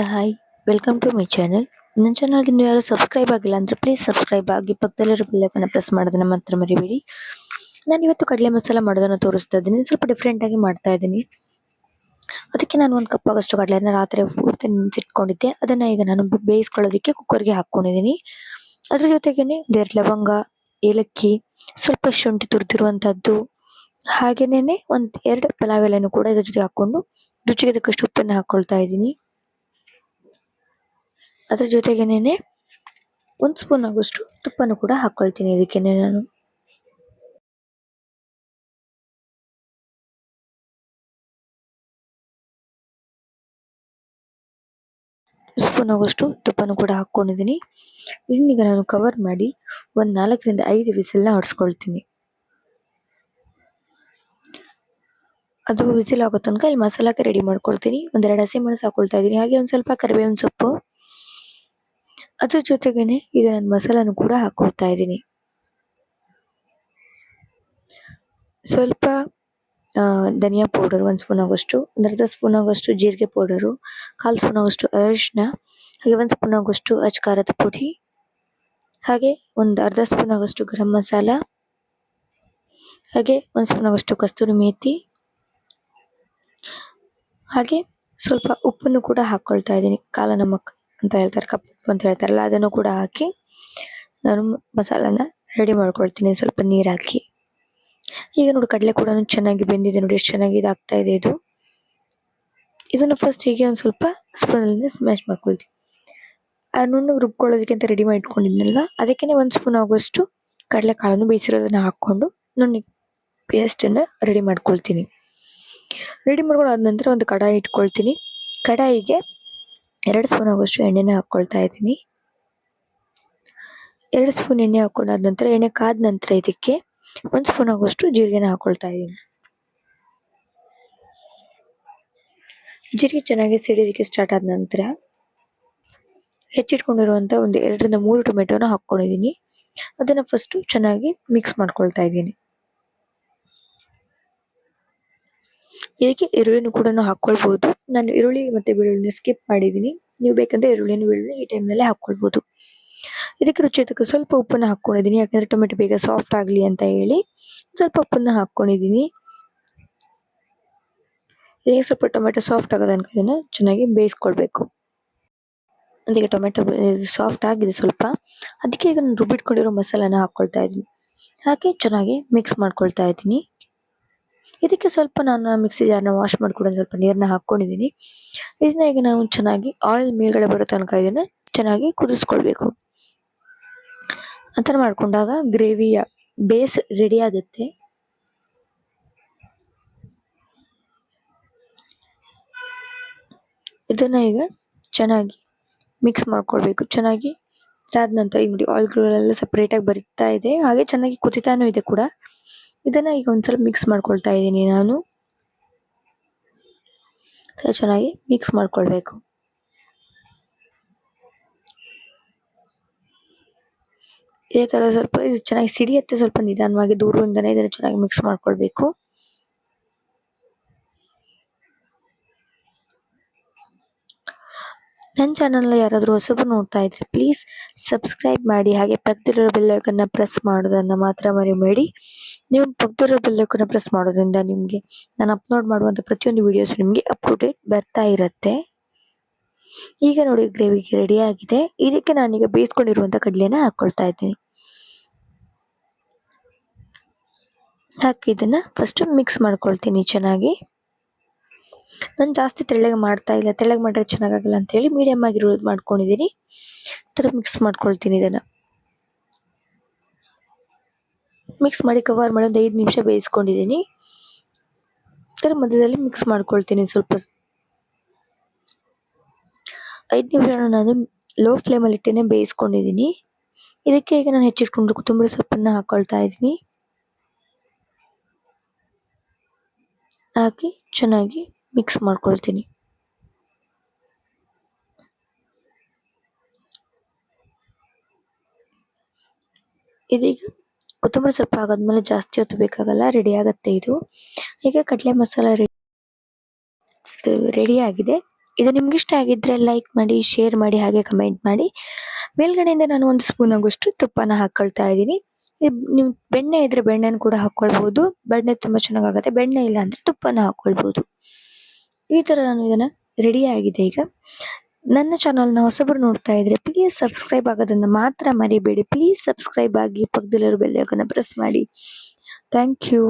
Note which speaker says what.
Speaker 1: Hi welcome to my channel. ನನ್ನ ಚಾನಲ್ಗೆ ನೀವು ಯಾರು ಸಬ್ಸ್ಕ್ರೈಬ್ ಆಗಿಲ್ಲ ಅಂದರೆ ಪ್ಲೀಸ್ ಸಬ್ಸ್ಕ್ರೈಬ್ ಆಗಿ ಪಕ್ಕದಲ್ಲಿರೋ ಬೆಲ್ಲೈಕನ್ನ ಪ್ರೆಸ್ ಮಾಡೋದನ್ನ ಮಾತ್ರ ಮರಿಬೇಡಿ. ನಾನು ಇವತ್ತು ಕಡಲೆ ಮಸಾಲ ಮಾಡೋದನ್ನು ತೋರಿಸ್ತಾ ಇದ್ದೀನಿ. ಸ್ವಲ್ಪ ಡಿಫ್ರೆಂಟಾಗಿ ಮಾಡ್ತಾ ಇದ್ದೀನಿ. ಅದಕ್ಕೆ ನಾನು ಒಂದು ಕಪ್ ಆಗೋಷ್ಟು ಕಡಲೆನ ರಾತ್ರಿ ಪೂರ್ತಿ ನೆನೆಸಿಟ್ಕೊಂಡಿದ್ದೆ. ಅದನ್ನು ಈಗ ನಾನು ಬೇಯಿಸ್ಕೊಳ್ಳೋದಕ್ಕೆ ಕುಕ್ಕರ್ಗೆ ಹಾಕ್ಕೊಂಡಿದ್ದೀನಿ. ಅದ್ರ ಜೊತೆಗೇನೆ ಒಂದೆರಡು ಲವಂಗ, ಏಲಕ್ಕಿ, ಸ್ವಲ್ಪ ಶುಂಠಿ ತುರಿದಿರುವಂಥದ್ದು, ಹಾಗೇನೇ ಒಂದು 2 ಪಲಾವ್ ಎಲೆನೂ ಕೂಡ ಇದ್ರ ಜೊತೆ ಹಾಕ್ಕೊಂಡು ರುಚಿಗೆ ತಕ್ಕಷ್ಟು ಉಪ್ಪನ್ನು ಹಾಕ್ಕೊಳ್ತಾ ಇದ್ದೀನಿ. ಅದ್ರ ಜೊತೆಗೇನೆ 1 ಸ್ಪೂನ್ ಆಗೋಷ್ಟು ತುಪ್ಪನೂ ಕೂಡ ಹಾಕ್ಕೊಳ್ತೀನಿ. ಇದಕ್ಕೇನೆ ನಾನು ಸ್ಪೂನ್ ಆಗೋಷ್ಟು ತುಪ್ಪನೂ ಕೂಡ ಹಾಕ್ಕೊಂಡಿದ್ದೀನಿ. ಇದನ್ನೀಗ ನಾನು ಕವರ್ ಮಾಡಿ ಒಂದು 4 ರಿಂದ 5 ವಿಸಿಲ್ನ ಹೊಡ್ಸ್ಕೊಳ್ತೀನಿ. ಅದು ವಿಸಿಲ್ ಆಗೋ ತನಕ ಇಲ್ಲಿ ಮಸಾಲಕ್ಕೆ ರೆಡಿ ಮಾಡ್ಕೊಳ್ತೀನಿ. 2 ಹಸಿಮೆಣಸು ಹಾಕೊಳ್ತಾ ಇದ್ದೀನಿ, ಹಾಗೆ ಒಂದು ಸ್ವಲ್ಪ ಕರಿಬೇವಿನ ಸೊಪ್ಪು. ಅದ್ರ ಜೊತೆಗೇನೆ ಈಗ ನಾನು ಮಸಾಲಾನು ಕೂಡ ಹಾಕ್ಕೊಳ್ತಾ ಇದ್ದೀನಿ. ಸ್ವಲ್ಪ ಧನಿಯಾ ಪೌಡರ್ 1 ಸ್ಪೂನ್ ಆಗೋಷ್ಟು, 1/2 ಸ್ಪೂನ್ ಆಗೋಷ್ಟು ಜೀರಿಗೆ ಪೌಡರು, 1/4 ಸ್ಪೂನ್ ಆಗೋಷ್ಟು ಅರಿಶಿನ, ಹಾಗೆ 1 ಸ್ಪೂನ್ ಆಗೋಷ್ಟು ಅಚ್ಚ ಖಾರದ ಪುಡಿ, ಹಾಗೆ ಒಂದು 1/2 ಸ್ಪೂನ್ ಆಗೋಷ್ಟು ಗರಂ ಮಸಾಲ, ಹಾಗೆ 1 ಸ್ಪೂನ್ ಆಗೋಷ್ಟು ಕಸ್ತೂರಿ ಮೇಥಿ, ಹಾಗೆ ಸ್ವಲ್ಪ ಉಪ್ಪನ್ನು ಕೂಡ ಹಾಕ್ಕೊಳ್ತಾ ಇದ್ದೀನಿ. ಕಾಲ ನಮಕ್ ಅಂತ ಹೇಳ್ತಾರೆ, ಕಪ್ಪು ಉಪ್ಪು ಅಂತ ಹೇಳ್ತಾರಲ್ಲ, ಅದನ್ನು ಕೂಡ ಹಾಕಿ ನಾನು ಮಸಾಲಾನ ರೆಡಿ ಮಾಡ್ಕೊಳ್ತೀನಿ ಸ್ವಲ್ಪ ನೀರು ಹಾಕಿ. ಈಗ ನೋಡಿ ಕಡಲೆ ಕೂಡ ಚೆನ್ನಾಗಿ ಬೆಂದಿದೆ. ನೋಡಿ ಎಷ್ಟು ಚೆನ್ನಾಗಿ ಇದಾಗ್ತಾ ಇದೆ ಇದು. ಇದನ್ನು ಫಸ್ಟ್ ಹೀಗೆ ಒಂದು ಸ್ವಲ್ಪ ಸ್ಪೂನಲ್ಲಿ ಸ್ಮ್ಯಾಶ್ ಮಾಡ್ಕೊಳ್ತೀನಿ. ಆ ನುಣ್ಣಗೆ ರುಬ್ಕೊಳ್ಳೋದಕ್ಕೆ ಅಂತ ರೆಡಿ ಮಾಡಿ ಇಟ್ಕೊಂಡಿದ್ನಲ್ವ, ಅದಕ್ಕೇ 1 ಸ್ಪೂನ್ ಆಗೋಷ್ಟು ಕಡಲೆಕಾಳನ್ನು ಬೇಯಿಸಿರೋದನ್ನು ಹಾಕ್ಕೊಂಡು ನುಣ್ಣಗೆ ಪೇಸ್ಟನ್ನು ರೆಡಿ ಮಾಡ್ಕೊಳ್ತೀನಿ. ರೆಡಿ ಮಾಡ್ಕೊಂಡು ಆದ ನಂತರ ಒಂದು ಕಡಾಯಿ ಇಟ್ಕೊಳ್ತೀನಿ. ಕಡಾಯಿಗೆ 2 ಸ್ಪೂನ್ ಆಗೋಷ್ಟು ಎಣ್ಣೆನ ಹಾಕ್ಕೊಳ್ತಾ ಇದ್ದೀನಿ. 2 ಸ್ಪೂನ್ ಎಣ್ಣೆ ಹಾಕೊಂಡಾದ ನಂತರ ಎಣ್ಣೆ ಕಾದ ನಂತರ ಇದಕ್ಕೆ 1 ಸ್ಪೂನ್ ಆಗೋಷ್ಟು ಜೀರಿಗೆನ ಹಾಕ್ಕೊಳ್ತಾ ಇದ್ದೀನಿ. ಜೀರಿಗೆ ಚೆನ್ನಾಗಿ ಸಿಡಿಯೋದಕ್ಕೆ ಸ್ಟಾರ್ಟ್ ಆದ ನಂತರ ಹೆಚ್ಚಿಟ್ಕೊಂಡಿರುವಂಥ ಒಂದು 2 ರಿಂದ 3 ಟೊಮೆಟೊನ ಹಾಕ್ಕೊಂಡಿದ್ದೀನಿ. ಅದನ್ನು ಫಸ್ಟು ಚೆನ್ನಾಗಿ ಮಿಕ್ಸ್ ಮಾಡ್ಕೊಳ್ತಾ ಇದ್ದೀನಿ. ಇದಕ್ಕೆ ಈರುಳ್ಳಿನೂ ಕೂಡ ಹಾಕ್ಕೊಳ್ಬೋದು. ನಾನು ಈರುಳ್ಳಿ ಮತ್ತು ಬೆಳ್ಳುಳ್ಳಿನ ಸ್ಕಿಪ್ ಮಾಡಿದ್ದೀನಿ. ನೀವು ಬೇಕಂದ್ರೆ ಈರುಳ್ಳಿನ ಬೆಳ್ಳುಳ್ಳಿ ಈ ಟೈಮ್ನಲ್ಲೇ ಹಾಕ್ಕೊಳ್ಬೋದು. ಇದಕ್ಕೆ ರುಚಿ ತಕ್ಕ ಸ್ವಲ್ಪ ಉಪ್ಪನ್ನು ಹಾಕ್ಕೊಂಡಿದ್ದೀನಿ, ಯಾಕಂದರೆ ಟೊಮೆಟೊ ಬೇಗ ಸಾಫ್ಟ್ ಆಗಲಿ ಅಂತ ಹೇಳಿ ಸ್ವಲ್ಪ ಉಪ್ಪನ್ನು ಹಾಕ್ಕೊಂಡಿದ್ದೀನಿ. ಇದಕ್ಕೆ ಸ್ವಲ್ಪ ಟೊಮೆಟೊ ಸಾಫ್ಟ್ ಆಗೋ ತನಕ ಇದನ್ನು ಚೆನ್ನಾಗಿ ಬೇಯಿಸ್ಕೊಳ್ಬೇಕು. ಅದಕ್ಕೆ ಟೊಮೆಟೊ ಸಾಫ್ಟ್ ಆಗಿದೆ ಸ್ವಲ್ಪ, ಅದಕ್ಕೆ ಈಗ ನಾನು ರುಬ್ಬಿಟ್ಕೊಂಡಿರೋ ಮಸಾಲಾನ ಹಾಕ್ಕೊಳ್ತಾ ಇದ್ದೀನಿ. ಹಾಕಿ ಚೆನ್ನಾಗಿ ಮಿಕ್ಸ್ ಮಾಡ್ಕೊಳ್ತಾ ಇದ್ದೀನಿ. ಇದಕ್ಕೆ ಸ್ವಲ್ಪ ನಾನು ಮಿಕ್ಸಿ ಜಾರ್ನ ವಾಶ್ ಮಾಡ್ಕೊಂಡು ಸ್ವಲ್ಪ ನೀರನ್ನ ಹಾಕ್ಕೊಂಡಿದ್ದೀನಿ. ಇದನ್ನ ಈಗ ನಾವು ಚೆನ್ನಾಗಿ ಆಯಿಲ್ ಮೇಲ್ಗಡೆ ಬರೋ ತನಕ ಇದನ್ನು ಚೆನ್ನಾಗಿ ಕುದಿಸ್ಕೊಳ್ಬೇಕು. ಆ ಥರ ಮಾಡ್ಕೊಂಡಾಗ ಗ್ರೇವಿಯ ಬೇಸ್ ರೆಡಿ ಆಗುತ್ತೆ. ಇದನ್ನು ಈಗ ಚೆನ್ನಾಗಿ ಮಿಕ್ಸ್ ಮಾಡ್ಕೊಳ್ಬೇಕು. ಚೆನ್ನಾಗಿ ಅದಾದ ನಂತರ ಈಗ ನೋಡಿ ಆಯಿಲ್ಗಳೆಲ್ಲ ಸಪ್ರೇಟಾಗಿ ಬರಿತಾ ಇದೆ, ಹಾಗೆ ಚೆನ್ನಾಗಿ ಕುದಿತಾನೂ ಇದೆ ಕೂಡ. ಇದನ್ನು ಈಗ ಒಂದ್ಸಲ ಮಿಕ್ಸ್ ಮಾಡ್ಕೊಳ್ತಾ ಇದ್ದೀನಿ ನಾನು. ಚೆನ್ನಾಗಿ ಮಿಕ್ಸ್ ಮಾಡ್ಕೊಳ್ಬೇಕು. ಇದೇ ಥರ ಸ್ವಲ್ಪ ಇದು ಚೆನ್ನಾಗಿ ಸಿಡಿಯತ್ತೆ, ಸ್ವಲ್ಪ ನಿಧಾನವಾಗಿ ದೂರದಿಂದನೇ ಇದನ್ನು ಚೆನ್ನಾಗಿ ಮಿಕ್ಸ್ ಮಾಡ್ಕೊಳ್ಬೇಕು. ನನ್ನ ಚಾನಲ್ನ ಯಾರಾದರೂ ಹೊಸಬರು ನೋಡ್ತಾ ಇದ್ರೆ ಪ್ಲೀಸ್ ಸಬ್ಸ್ಕ್ರೈಬ್ ಮಾಡಿ, ಹಾಗೆ ಪಕ್ಕದಲ್ಲಿರೋ ಬೆಲ್ ಐಕನ್ನ ಪ್ರೆಸ್ ಮಾಡೋದನ್ನು ಮಾತ್ರ ಮರಿಬೇಡಿ. ನೀವು ಪಕ್ಕದಲ್ಲಿರೋ ಬೆಲ್ ಐಕನ್ನ ಪ್ರೆಸ್ ಮಾಡೋದ್ರಿಂದ ನಿಮಗೆ ನಾನು ಅಪ್ಲೋಡ್ ಮಾಡುವಂಥ ಪ್ರತಿಯೊಂದು ವೀಡಿಯೋಸ್ ನಿಮಗೆ ಅಪ್ ಟು ಡೇಟ್ ಬರ್ತಾ ಇರುತ್ತೆ. ಈಗ ನೋಡಿ ಗ್ರೇವಿಗೆ ರೆಡಿ ಆಗಿದೆ. ಇದಕ್ಕೆ ನಾನೀಗ ಬೇಯಿಸ್ಕೊಂಡಿರುವಂಥ ಕಡಲೆನ ಹಾಕ್ಕೊಳ್ತಾ ಇದ್ದೀನಿ. ಹಾಕಿ ಇದನ್ನು ಫಸ್ಟು ಮಿಕ್ಸ್ ಮಾಡ್ಕೊಳ್ತೀನಿ ಚೆನ್ನಾಗಿ. ನಾನು ಜಾಸ್ತಿ ತೆಳ್ಳಗೆ ಮಾಡ್ತಾ ಇಲ್ಲ, ತೆಳ್ಳಗೆ ಮಾಡಿದ್ರೆ ಚೆನ್ನಾಗಾಗಲ್ಲ ಅಂತೇಳಿ ಮೀಡಿಯಮ್ ಆಗಿರೋದು ಮಾಡ್ಕೊಂಡಿದ್ದೀನಿ. ಈ ಥರ ಮಿಕ್ಸ್ ಮಾಡ್ಕೊಳ್ತೀನಿ. ಇದನ್ನು ಮಿಕ್ಸ್ ಮಾಡಿ ಕವರ್ ಮಾಡಿ ಒಂದು 5 ನಿಮಿಷ ಬೇಯಿಸ್ಕೊಂಡಿದ್ದೀನಿ. ಈ ಥರ ಮಧ್ಯದಲ್ಲಿ ಮಿಕ್ಸ್ ಮಾಡ್ಕೊಳ್ತೀನಿ. ಸ್ವಲ್ಪ 5 ನಿಮಿಷ ನಾನು ಲೋ ಫ್ಲೇಮಲ್ಲಿ ಇಟ್ಟೇ ಬೇಯಿಸ್ಕೊಂಡಿದ್ದೀನಿ. ಇದಕ್ಕೆ ಈಗ ನಾನು ಹೆಚ್ಚಿಟ್ಕೊಂಡು ಕೊತ್ತಂಬರಿ ಸೊಪ್ಪನ್ನು ಹಾಕ್ಕೊಳ್ತಾ ಇದ್ದೀನಿ. ಹಾಕಿ ಚೆನ್ನಾಗಿ ಮಿಕ್ಸ್ ಮಾಡ್ಕೊಳ್ತೀನಿ. ಇದೀಗ ಕೊತ್ತಂಬರಿ ಸೊಪ್ಪು ಹಾಗಾದ್ಮೇಲೆ ಜಾಸ್ತಿ ಹೊತ್ತು ಬೇಕಾಗಲ್ಲ, ರೆಡಿ ಆಗುತ್ತೆ ಇದು. ಈಗ ಕಡಲೆ ಮಸಾಲ ರೆಡಿ ಆಗಿದೆ. ಇದು ನಿಮ್ಗೆ ಇಷ್ಟ ಆಗಿದ್ರೆ ಲೈಕ್ ಮಾಡಿ, ಶೇರ್ ಮಾಡಿ, ಹಾಗೆ ಕಮೆಂಟ್ ಮಾಡಿ. ಮೇಲ್ಗಡೆಯಿಂದ ನಾನು 1 ಸ್ಪೂನ್ ಆಗುವಷ್ಟು ತುಪ್ಪನ ಹಾಕೊಳ್ತಾ ಇದ್ದೀನಿ. ನೀವು ಬೆಣ್ಣೆ ಇದ್ರೆ ಬೆಣ್ಣೆನ ಕೂಡ ಹಾಕೊಳ್ಬಹುದು. ಬೆಣ್ಣೆ ತುಂಬಾ ಚೆನ್ನಾಗಾಗುತ್ತೆ. ಬೆಣ್ಣೆ ಇಲ್ಲ ಅಂದ್ರೆ ತುಪ್ಪನ ಹಾಕೊಳ್ಬಹುದು. ಈ ತರ ನಾನು ಇದನ್ನ ರೆಡಿ ಆಗಿದೆ ಈಗ. ನನ್ನ ಚಾನಲ್ನ ಹೊಸಬರು ನೋಡ್ತಾ ಇದ್ರೆ ಪ್ಲೀಸ್ ಸಬ್ಸ್ಕ್ರೈಬ್ ಆಗೋದನ್ನ ಮಾತ್ರ ಮರಿಬೇಡಿ. ಪ್ಲೀಸ್ ಸಬ್ಸ್ಕ್ರೈಬ್ ಆಗಿ, ಪಕ್ಕದಲ್ಲಿರೋ ಬೆಲ್ ಐಕಾನ್ನ ಪ್ರೆಸ್ ಮಾಡಿ. Thank you.